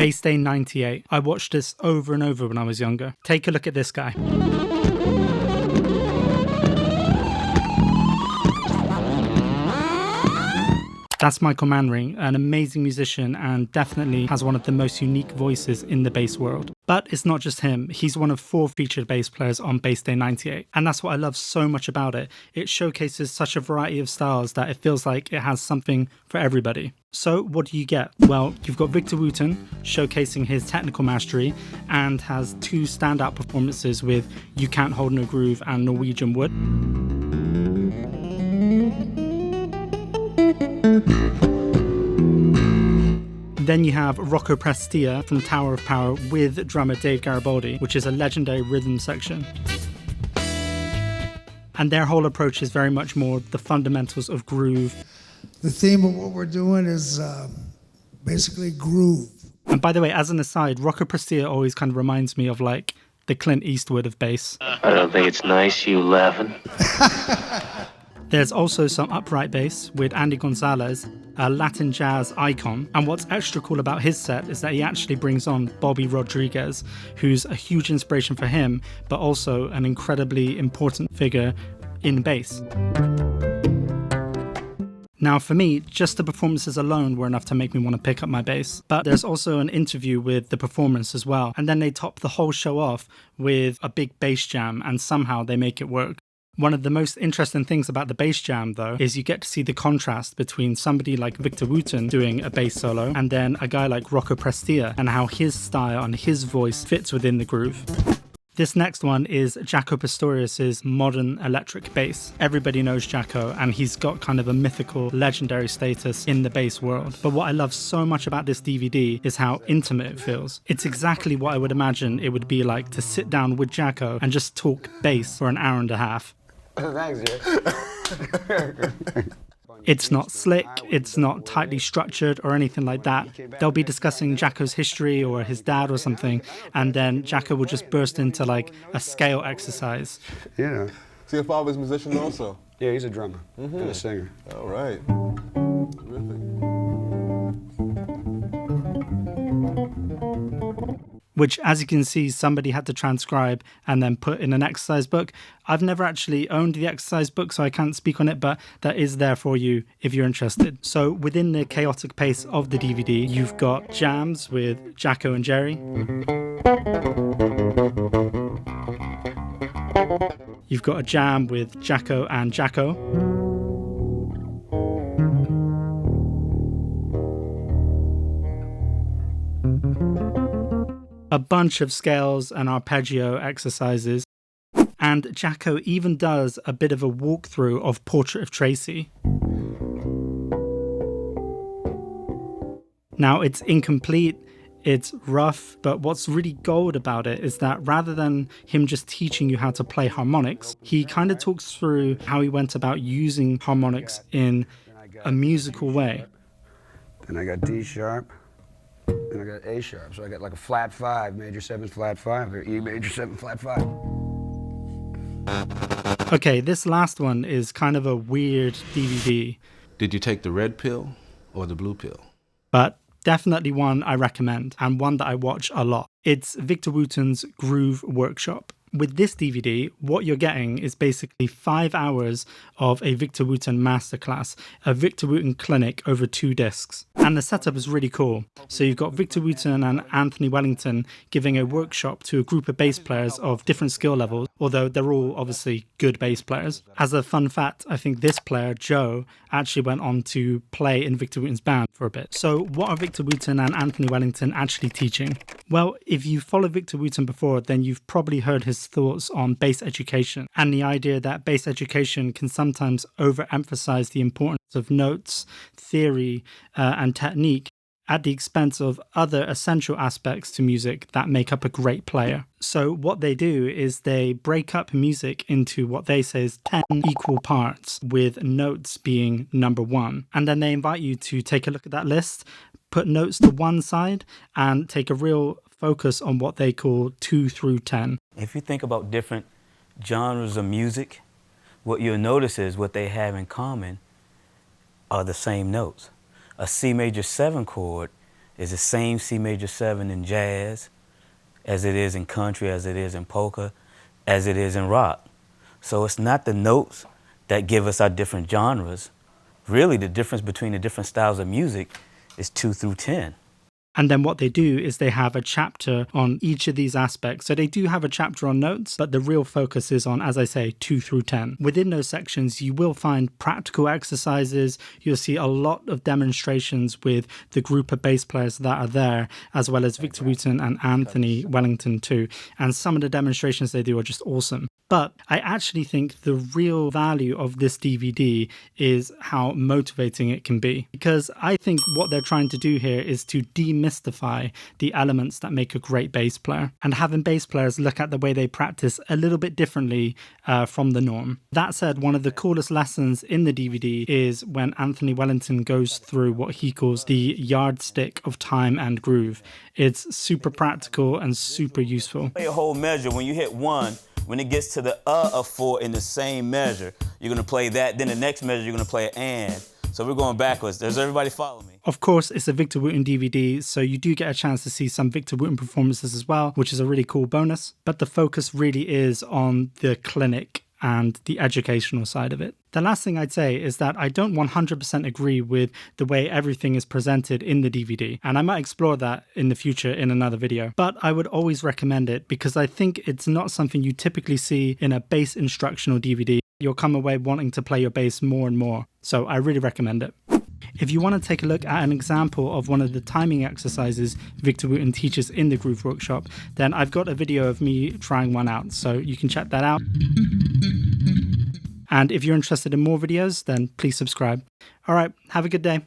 Bass Day 98. I watched this over and over when I was younger. Take a look at this guy. That's Michael Manring, an amazing musician and definitely has one of the most unique voices in the bass world. But it's not just him, he's one of 4 featured bass players on Bass Day 98. And that's what I love so much about it. It showcases such a variety of styles that it feels like it has something for everybody. So what do you get? Well, you've got Victor Wooten showcasing his technical mastery and has 2 standout performances with You Can't Hold No Groove and Norwegian Wood. Then you have Rocco Prestia from Tower of Power with drummer Dave Garibaldi, which is a legendary rhythm section. And their whole approach is very much more the fundamentals of groove. The theme of what we're doing is basically groove. And by the way, as an aside, Rocco Prestia always kind of reminds me of like the Clint Eastwood of bass. I don't think it's nice you laughing. There's also some upright bass with Andy Gonzalez, a Latin jazz icon. And what's extra cool about his set is that he actually brings on Bobby Rodriguez, who's a huge inspiration for him, but also an incredibly important figure in bass. Now for me, just the performances alone were enough to make me want to pick up my bass. But there's also an interview with the performance as well. And then they top the whole show off with a big bass jam, and somehow they make it work. One of the most interesting things about the bass jam, though, is you get to see the contrast between somebody like Victor Wooten doing a bass solo and then a guy like Rocco Prestia and how his style and his voice fits within the groove. This next one is Jaco Pastorius' modern electric bass. Everybody knows Jaco, and he's got kind of a mythical, legendary status in the bass world. But what I love so much about this DVD is how intimate it feels. It's exactly what I would imagine it would be like to sit down with Jaco and just talk bass for an hour and a half. Thanks, Jay. It's not slick, it's not tightly structured or anything like that. They'll be discussing Jaco's history or his dad or something, and then Jaco will just burst into like a scale exercise. Yeah. So your father's a musician also? Yeah, he's a drummer and a singer. All right. Terrific. Which, as you can see, somebody had to transcribe and then put in an exercise book. I've never actually owned the exercise book, so I can't speak on it, but that is there for you if you're interested. So within the chaotic pace of the DVD, you've got jams with Jaco and Jerry. You've got a jam with Jaco and Jaco. A bunch of scales and arpeggio exercises, and Jaco even does a bit of a walkthrough of Portrait of Tracy. Now it's incomplete, it's rough, but what's really gold about it is that rather than him just teaching you how to play harmonics, he kind of talks through how he went about using harmonics in a musical way. Then I got D sharp. Then I got A sharp, so I got like a flat 5, major 7 flat 5, or E major 7 flat 5. Okay, this last one is kind of a weird DVD. Did you take the red pill or the blue pill? But definitely one I recommend, and one that I watch a lot. It's Victor Wooten's Groove Workshop. With this DVD, what you're getting is basically 5 hours of a Victor Wooten masterclass, a Victor Wooten clinic over 2 discs. And the setup is really cool. So you've got Victor Wooten and Anthony Wellington giving a workshop to a group of bass players of different skill levels, although they're all obviously good bass players. As a fun fact, I think this player, Joe, actually went on to play in Victor Wooten's band for a bit. So what are Victor Wooten and Anthony Wellington actually teaching? Well, if you followed Victor Wooten before, then you've probably heard his thoughts on bass education and the idea that bass education can sometimes overemphasize the importance of notes, theory, and technique at the expense of other essential aspects to music that make up a great player. So what they do is they break up music into what they say is 10 equal parts, with notes being number 1. And then they invite you to take a look at that list, put notes to one side, and take a real focus on what they call 2 through 10. If you think about different genres of music, what you'll notice is what they have in common are the same notes. A C major 7 chord is the same C major 7 in jazz as it is in country, as it is in polka, as it is in rock. So it's not the notes that give us our different genres. Really, the difference between the different styles of music is 2 through 10. And then what they do is they have a chapter on each of these aspects. So they do have a chapter on notes, but the real focus is on, as I say, 2 through 10. Within those sections, you will find practical exercises. You'll see a lot of demonstrations with the group of bass players that are there, as well as Victor Wooten and Anthony Wellington too. And some of the demonstrations they do are just awesome. But I actually think the real value of this DVD is how motivating it can be. Because I think what they're trying to do here is to demystify the elements that make a great bass player, and having bass players look at the way they practice a little bit differently from the norm. That said, one of the coolest lessons in the DVD is when Anthony Wellington goes through what he calls the yardstick of time and groove. It's super practical and super useful. Play a whole measure. When you hit 1, when it gets to the of 4 in the same measure, you're going to play that. Then the next measure, you're going to play an and. So we're going backwards. Does everybody follow me? Of course, it's a Victor Wooten DVD, so you do get a chance to see some Victor Wooten performances as well, which is a really cool bonus. But the focus really is on the clinic and the educational side of it. The last thing I'd say is that I don't 100% agree with the way everything is presented in the DVD, and I might explore that in the future in another video, but I would always recommend it because I think it's not something you typically see in a bass instructional DVD. You'll come away wanting to play your bass more and more, so I really recommend it. If you want to take a look at an example of one of the timing exercises Victor Wooten teaches in the Groove Workshop, then I've got a video of me trying one out, so you can check that out. And if you're interested in more videos, then please subscribe. All right, have a good day.